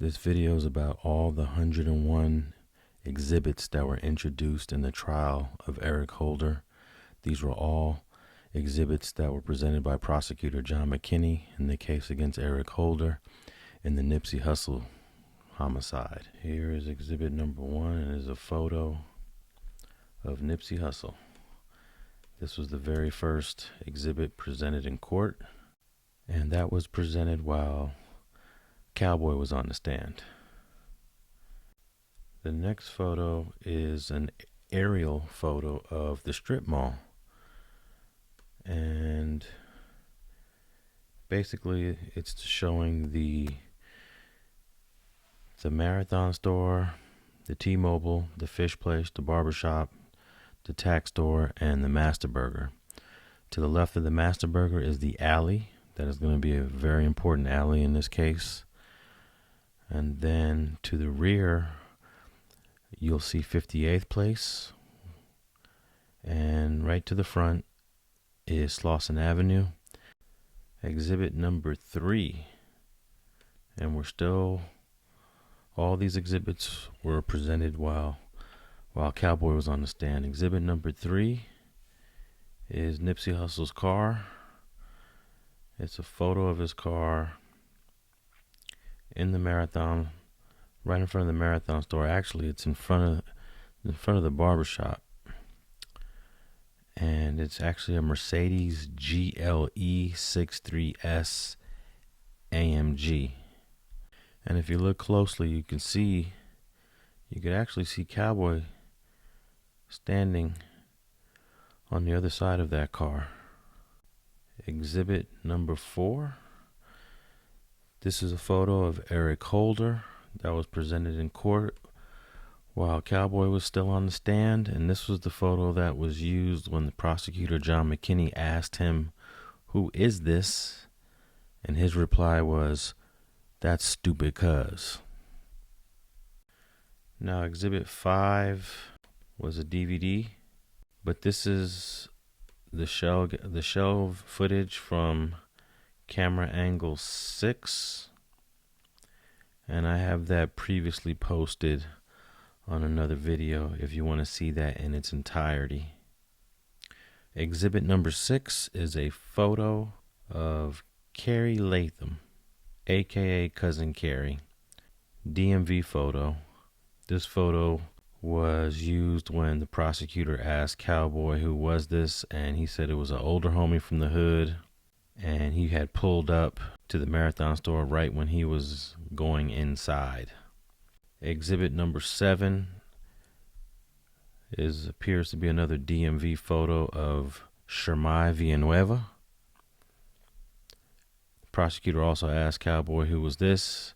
This video is about all the 101 exhibits that were introduced in the trial of Eric Holder. These were all exhibits that were presented by prosecutor John McKinney in the case against Eric Holder in the Nipsey Hussle homicide. Here is exhibit number 1, and it is a photo of Nipsey Hussle. This was the very first exhibit presented in court, and that was presented while Cowboy was on the stand. The next photo is an aerial photo of the strip mall, and basically it's showing the Marathon store, the T-Mobile, the fish place, the barbershop, the tax store, and the Master Burger. To the left of the Master Burger is the alley. That is going to be a very important alley in this case. And then to the rear, you'll see 58th Place. And right to the front is Slauson Avenue. Exhibit number 3. And all these exhibits were presented while Cowboy was on the stand. Exhibit number 3 is Nipsey Hussle's car. It's a photo of his car in the Marathon, right in front of the Marathon store. Actually, it's in front of the barbershop, and it's actually a Mercedes GLE 63S AMG. And if you look closely, you could actually see Cowboy standing on the other side of that car. Exhibit number 4. This is a photo of Eric Holder that was presented in court while Cowboy was still on the stand, and this was the photo that was used when the prosecutor John McKinney asked him, "Who is this?" And his reply was, "That's stupid cuz." Now, exhibit 5 was a DVD, but this is the shell footage from camera angle 6, and I have that previously posted on another video if you want to see that in its entirety. Exhibit number 6 is a photo of Kerry Latham, aka Cousin Kerry. DMV photo. This photo was used when the prosecutor asked Cowboy who was this, and he said it was an older homie from the hood, and he had pulled up to the Marathon store right when he was going inside. Exhibit number 7 appears to be another DMV photo of Shermi Villanueva. The prosecutor also asked Cowboy who was this,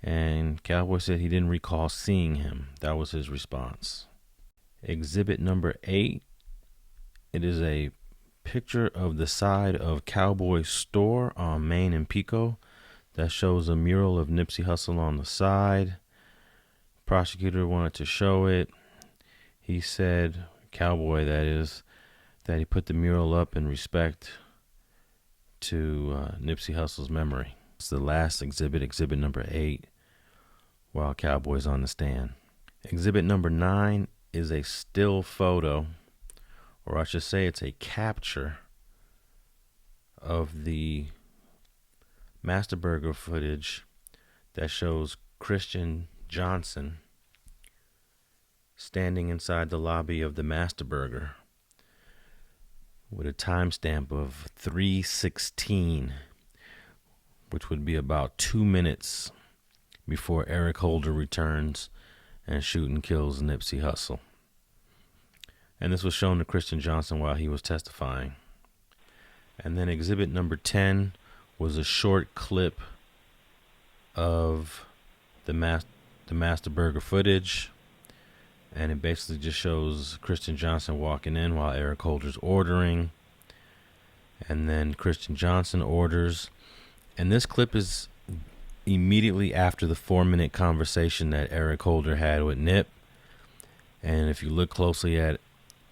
and Cowboy said he didn't recall seeing him. That was his response. Exhibit number 8, it is a picture of the side of Cowboy's store on Main and Pico that shows a mural of Nipsey Hussle on the side. Prosecutor wanted to show it. He said, Cowboy that is, that he put the mural up in respect to Nipsey Hussle's memory. It's the last exhibit, exhibit number 8, while Cowboy's on the stand. Exhibit number 9 is a still photo, or I should say it's a capture of the Master Burger footage that shows Christian Johnson standing inside the lobby of the Master Burger with a timestamp of 3:16, which would be about 2 minutes before Eric Holder returns and shoots and kills Nipsey Hussle. And this was shown to Christian Johnson while he was testifying. And then exhibit number 10 was a short clip of the Master Burger footage, and it basically just shows Christian Johnson walking in while Eric Holder's ordering, and then Christian Johnson orders. And this clip is immediately after the 4-minute conversation that Eric Holder had with Nip. And if you look closely at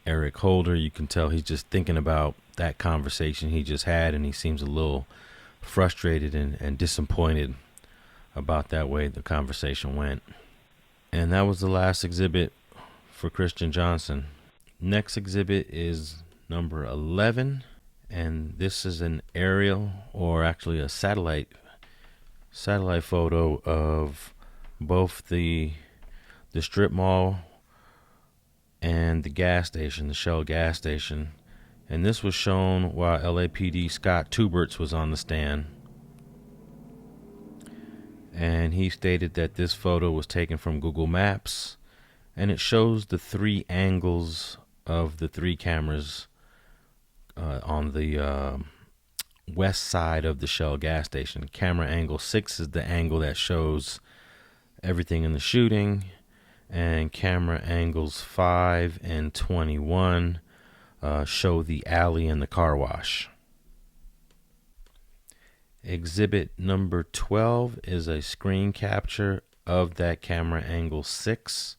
Eric Holder, you can tell he's just thinking about that conversation he just had, and he seems a little frustrated and disappointed about that way the conversation went. And that was the last exhibit for Christian Johnson. Next exhibit is number 11, and this is an aerial, or actually a satellite photo of both the strip mall and the gas station, the Shell gas station. And this was shown while LAPD Scott Tuberts was on the stand. And he stated that this photo was taken from Google Maps, and it shows the three angles of the three cameras on the west side of the Shell gas station. Camera angle 6 is the angle that shows everything in the shooting, and camera angles 5 and 21 show the alley and the car wash. Exhibit number 12 is a screen capture of that camera angle 6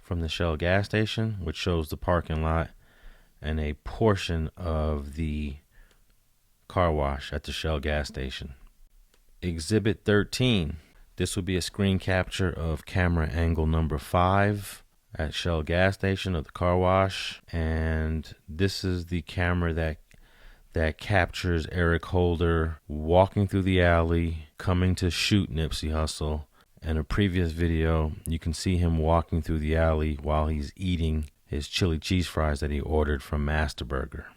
from the Shell gas station, which shows the parking lot and a portion of the car wash at the Shell gas station. Exhibit 13. This would be a screen capture of camera angle number 5 at Shell gas station of the car wash, and this is the camera that captures Eric Holder walking through the alley, coming to shoot Nipsey Hussle. In a previous video, you can see him walking through the alley while he's eating his chili cheese fries that he ordered from Master Burger.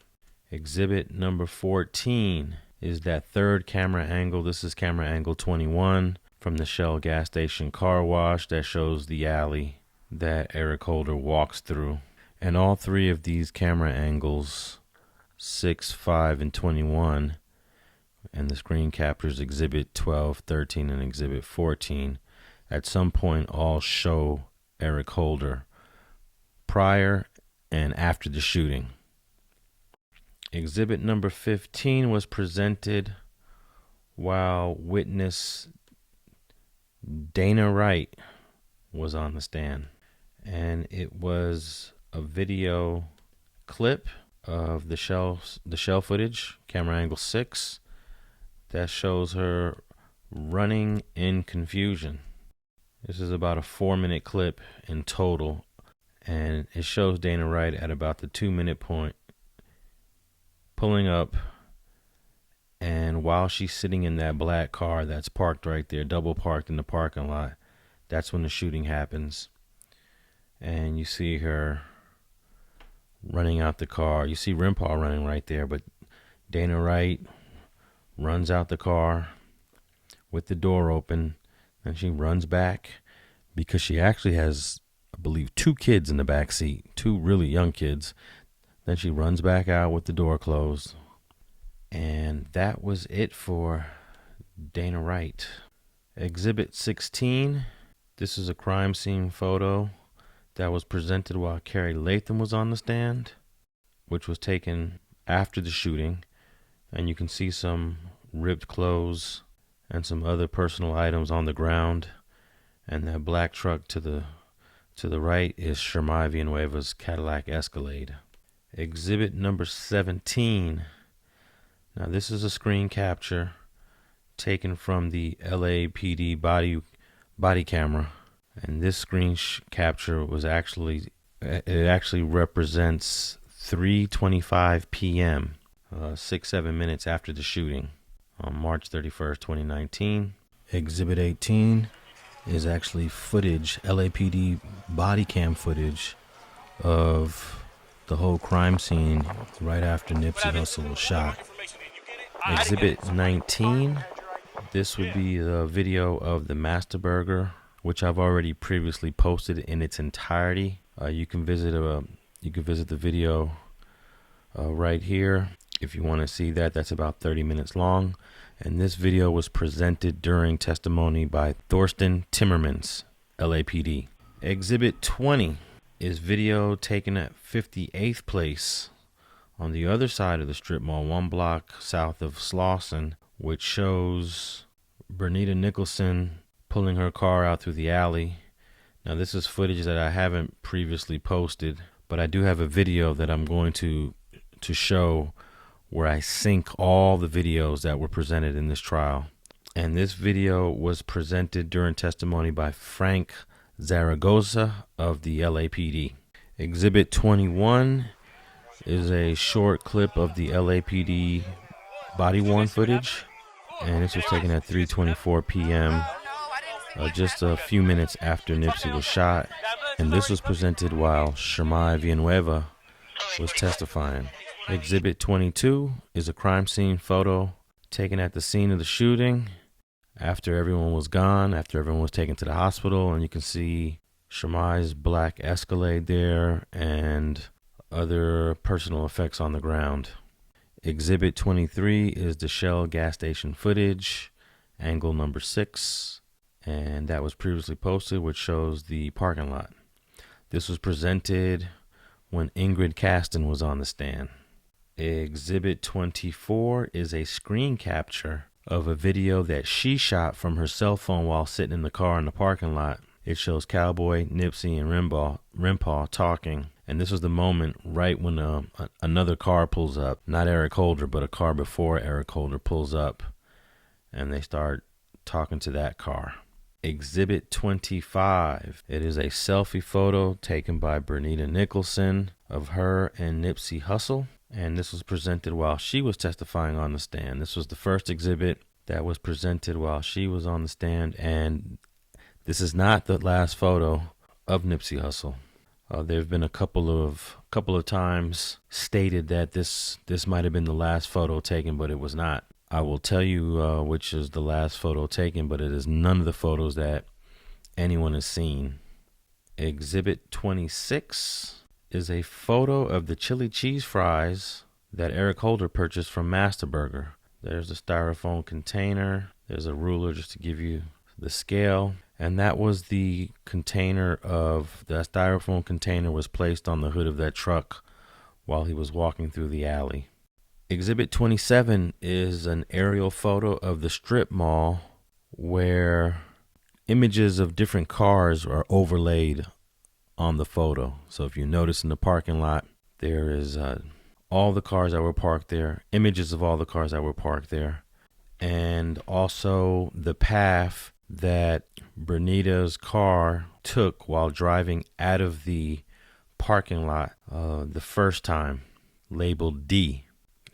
Exhibit number 14 is that third camera angle. This is camera angle 21 from the Shell gas station car wash that shows the alley that Eric Holder walks through. And all three of these camera angles, 6, 5, and 21, and the screen captures exhibit 12, 13, and exhibit 14, at some point all show Eric Holder prior and after the shooting. Exhibit number 15 was presented while witness Danae Wright was on the stand, and it was a video clip of the shell footage, camera angle 6, that shows her running in confusion. This is about a 4-minute clip in total, and it shows Danae Wright at about the 2-minute point pulling up, and while she's sitting in that black car that's parked right there, double parked in the parking lot, that's when the shooting happens. And you see her running out the car. You see Rimpaw running right there, but Danae Wright runs out the car with the door open, and she runs back because she actually has, I believe, 2 kids in the back seat, 2 really young kids. Then she runs back out with the door closed. And that was it for Danae Wright. Exhibit 16. This is a crime scene photo that was presented while Kerry Latham was on the stand, which was taken after the shooting. And you can see some ripped clothes and some other personal items on the ground. And that black truck to the right is Shermi Villanueva's Cadillac Escalade. Exhibit number 17. Now this is a screen capture taken from the LAPD body camera, and this screen capture was actually represents 3:25 p.m. 6-7 minutes after the shooting on March 31st, 2019. Exhibit 18 is actually footage, LAPD body cam footage of the whole crime scene right after Nipsey Hussle was shot. Exhibit 19, this would be the video of the Master Burger, which I've already previously posted in its entirety. You can visit the video right here if you want to see that. That's about 30 minutes long. And this video was presented during testimony by Thorsten Timmermans, LAPD. Exhibit 20 is video taken at 58th Place on the other side of the strip mall, 1 block south of Slauson, which shows Bryanitta Nicholson pulling her car out through the alley. Now this is footage that I haven't previously posted, but I do have a video that I'm going to show where I sync all the videos that were presented in this trial. And this video was presented during testimony by Frank Zaragoza of the LAPD. Exhibit 21 is a short clip of the LAPD body-worn footage, and this was taken at 3:24 p.m., just a few minutes after Nipsey was shot. And this was presented while Shermi Villanueva was testifying. Exhibit 22 is a crime scene photo taken at the scene of the shooting after everyone was gone, after everyone was taken to the hospital, and you can see Shermi's black Escalade there and other personal effects on the ground. Exhibit 23 is the Shell gas station footage, angle number 6, and that was previously posted, which shows the parking lot. This was presented when Ingrid Caston was on the stand. Exhibit 24 is a screen capture of a video that she shot from her cell phone while sitting in the car in the parking lot. It shows Cowboy, Nipsey, and Rimpaw talking. And this was the moment right when another car pulls up. Not Eric Holder, but a car before Eric Holder pulls up. And they start talking to that car. Exhibit 25. It is a selfie photo taken by Bryanitta Nicholson of her and Nipsey Hussle. And this was presented while she was testifying on the stand. This was the first exhibit that was presented while she was on the stand. And this is not the last photo of Nipsey Hussle. There have been a couple of times stated that this might have been the last photo taken, but it was not. I will tell you which is the last photo taken, but it is none of the photos that anyone has seen. Exhibit 26 is a photo of the chili cheese fries that Eric Holder purchased from Master Burger. There's a styrofoam container. There's a ruler just to give you the scale. And that was the container of, the styrofoam container was placed on the hood of that truck while he was walking through the alley. Exhibit 27 is an aerial photo of the strip mall where images of different cars are overlaid on the photo. So if you notice in the parking lot, there is all the cars that were parked there, images of all the cars that were parked there, and also the path that Bryanitta's car took while driving out of the parking lot the first time, labeled D.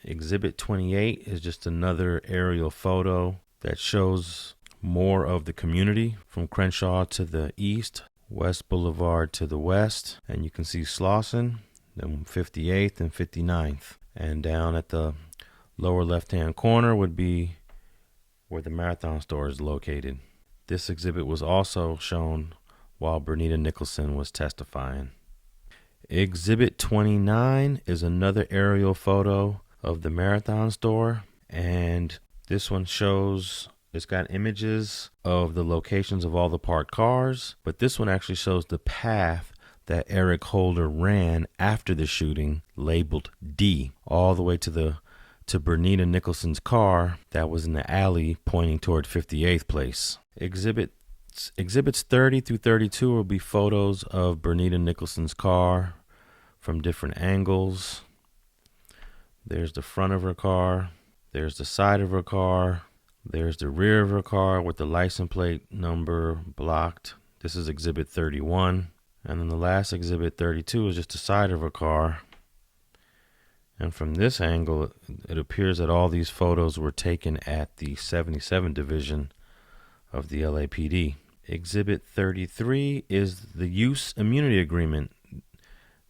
Exhibit 28 is just another aerial photo that shows more of the community from Crenshaw to the east, West Boulevard to the west, and you can see Slauson, then 58th and 59th. And down at the lower left-hand corner would be where the Marathon store is located. This exhibit was also shown while Bryanitta Nicholson was testifying. Exhibit 29 is another aerial photo of the Marathon store, and this one shows, it's got images of the locations of all the parked cars, but this one actually shows the path that Eric Holder ran after the shooting, labeled D, all the way to Bryanitta Nicholson's car that was in the alley pointing toward 58th Place. Exhibits 30 through 32 will be photos of Bryanitta Nicholson's car from different angles. There's the front of her car, there's the side of her car, there's the rear of her car with the license plate number blocked. This is exhibit 31. And then the last exhibit 32 is just the side of her car. And from this angle, it appears that all these photos were taken at the 77 Division of the LAPD. Exhibit 33 is the use immunity agreement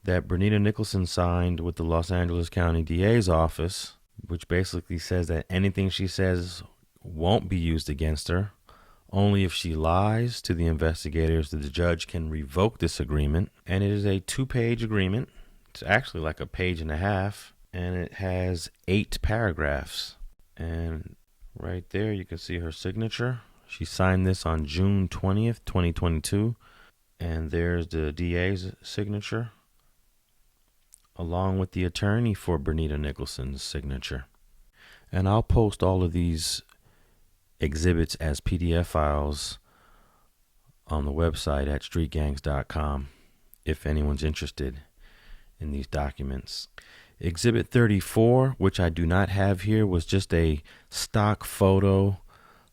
that Bryanitta Nicholson signed with the Los Angeles County DA's office, which basically says that anything she says won't be used against her. Only if she lies to the investigators that the judge can revoke this agreement. And it is a 2-page agreement. It's actually like a page and a half, and it has 8 paragraphs. And right there you can see her signature. She signed this on June 20th, 2022. And there's the DA's signature, along with the attorney for Bryanitta Nicholson's signature. And I'll post all of these exhibits as PDF files on the website at streetgangs.com if anyone's interested in these documents. Exhibit 34, which I do not have here, was just a stock photo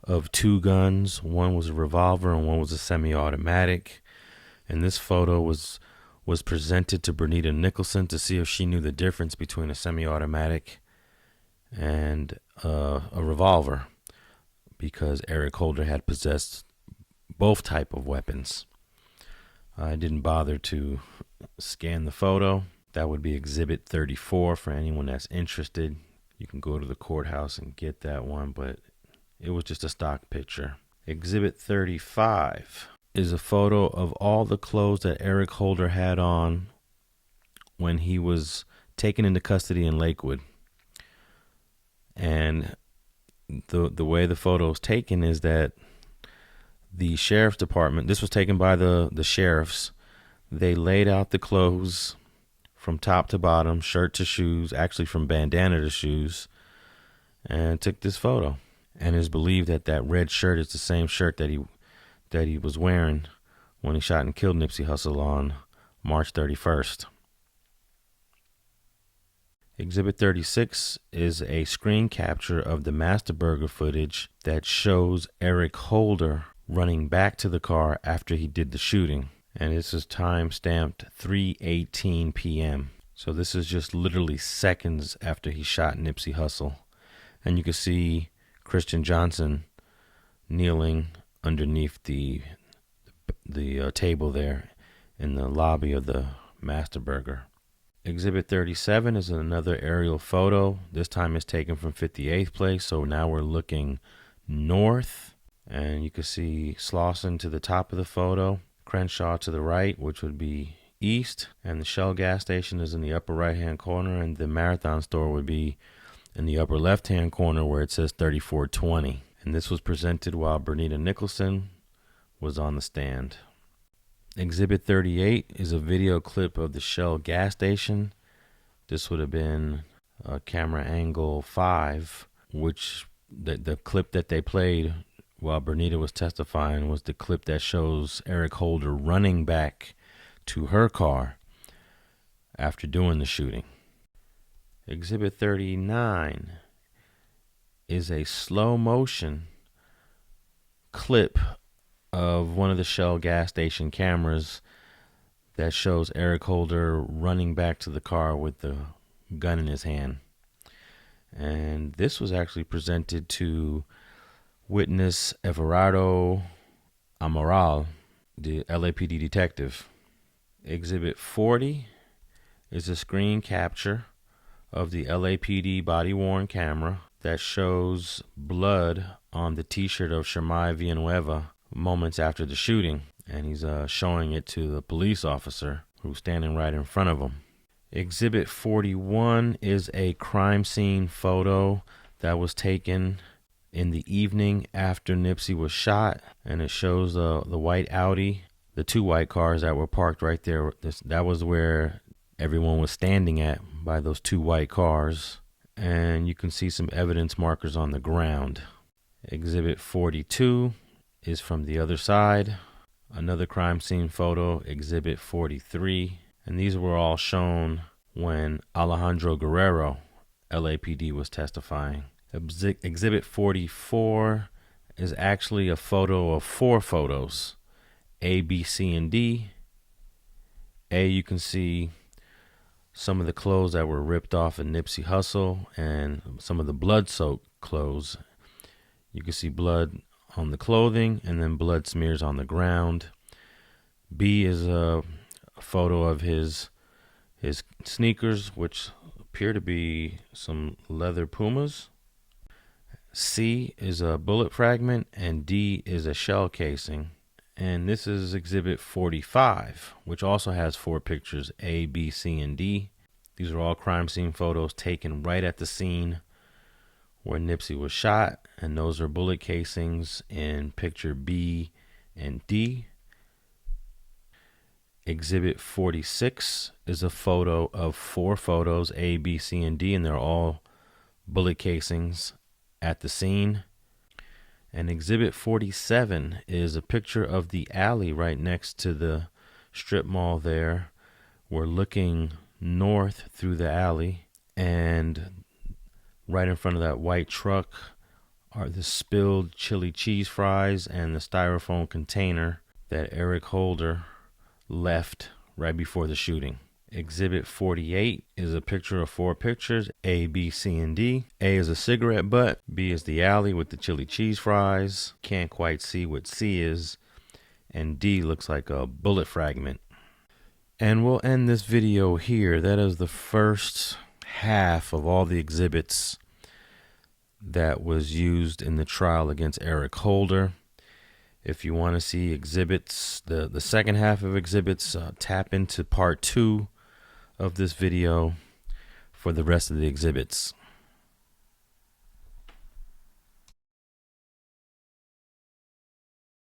of two guns. One was a revolver and one was a semi-automatic. And this photo was presented to Bryanitta Nicholson to see if she knew the difference between a semi-automatic and a revolver, because Eric Holder had possessed both type of weapons. I didn't bother to scan the photo. That would be Exhibit 34 for anyone that's interested. You can go to the courthouse and get that one, but it was just a stock picture. Exhibit 35 is a photo of all the clothes that Eric Holder had on when he was taken into custody in Lakewood. And the way the photo is taken is that the sheriff's department, this was taken by the sheriffs, they laid out the clothes from top to bottom, shirt to shoes, actually from bandana to shoes, and took this photo. And it's believed that that red shirt is the same shirt that he was wearing when he shot and killed Nipsey Hussle on March 31st. Exhibit 36 is a screen capture of the master burger footage that shows Eric Holder running back to the car after he did the shooting. And this is time stamped 3:18 p.m. So this is just literally seconds after he shot Nipsey Hussle. And you can see Christian Johnson kneeling underneath the table there in the lobby of the Master Burger. Exhibit 37 is another aerial photo. This time it's taken from 58th place, so now we're looking north. And you can see Slauson to the top of the photo, Crenshaw to the right, which would be east, and the Shell gas station is in the upper right-hand corner, and the Marathon store would be in the upper left-hand corner where it says 3420. And this was presented while Bryanitta Nicholson was on the stand. Exhibit 38 is a video clip of the Shell gas station. This would have been camera angle 5, which the clip that they played while Bryanitta was testifying was the clip that shows Eric Holder running back to her car after doing the shooting. Exhibit 39 is a slow motion clip of one of the Shell gas station cameras that shows Eric Holder running back to the car with the gun in his hand. And this was actually presented to witness Everardo Amaral, the LAPD detective. Exhibit 40 is a screen capture of the LAPD body-worn camera that shows blood on the t-shirt of Shermi Villanueva moments after the shooting, and he's showing it to the police officer who's standing right in front of him. Exhibit 41 is a crime scene photo that was taken in the evening after Nipsey was shot, and it shows the white Audi, the two white cars that were parked right there. That was where everyone was standing at, by those two white cars, and you can see some evidence markers on the ground. Exhibit 42 is from the other side, another crime scene photo, Exhibit 43, and these were all shown when Alejandro Guerrero, LAPD, was testifying. Exhibit 44 is actually a photo of 4 photos, A, B, C, and D. A, you can see some of the clothes that were ripped off of Nipsey Hussle and some of the blood-soaked clothes. You can see blood on the clothing and then blood smears on the ground. B is a photo of his sneakers, which appear to be some leather Pumas. C is a bullet fragment, and D is a shell casing. And this is Exhibit 45, which also has 4 pictures, A, B, C, and D. These are all crime scene photos taken right at the scene where Nipsey was shot, and those are bullet casings in picture B and D. Exhibit 46 is a photo of 4 photos, A, B, C, and D, and they're all bullet casings at the scene. And Exhibit 47 is a picture of the alley right next to the strip mall there. We're looking north through the alley, and right in front of that white truck are the spilled chili cheese fries and the styrofoam container that Eric Holder left right before the shooting. Exhibit 48 is a picture of 4 pictures, A, B, C, and D. A is a cigarette butt, B is the alley with the chili cheese fries, can't quite see what C is, and D looks like a bullet fragment. And we'll end this video here. That is the first half of all the exhibits that was used in the trial against Eric Holder. If you want to see exhibits, the second half of exhibits, tap into part 2 of this video for the rest of the exhibits.